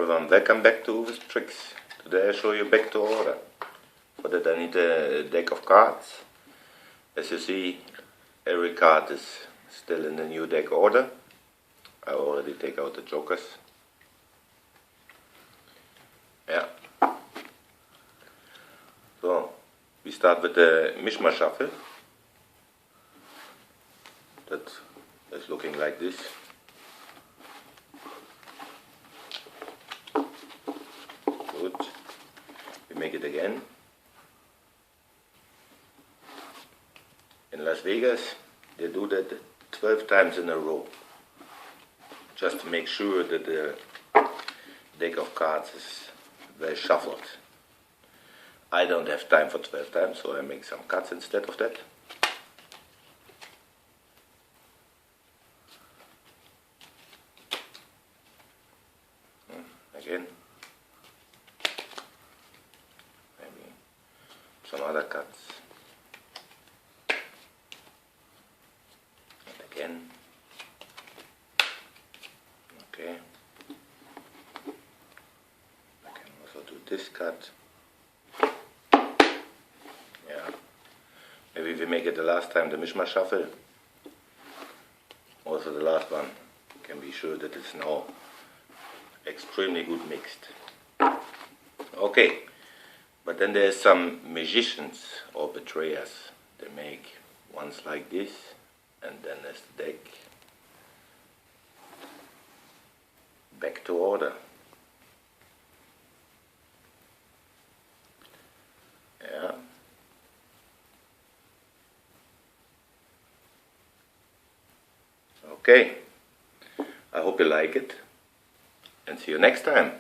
everyone, welcome back to Uwe's Tricks. Today I show you back to order. For that I need a deck of cards. As you see, every card is still in the new deck order. I already take out the jokers. Yeah. So, we start with the Mishmash Shuffle. That is looking like this. Good. We make it again. In Las Vegas, they do that 12 times in a row. Just to make sure that the deck of cards is well shuffled. I don't have time for 12 times, so I make some cuts instead of that. Again. Maybe some other cuts. And again. Okay. I can also do this cut. Yeah. Maybe we make it the last time the Mishmash Shuffle. Also the last one. Can be sure that it's now extremely good mixed. Okay. But then there's some magicians or betrayers. They make ones like this, and then there's the deck back to order. Yeah. Okay. I hope you like it, and see you next time.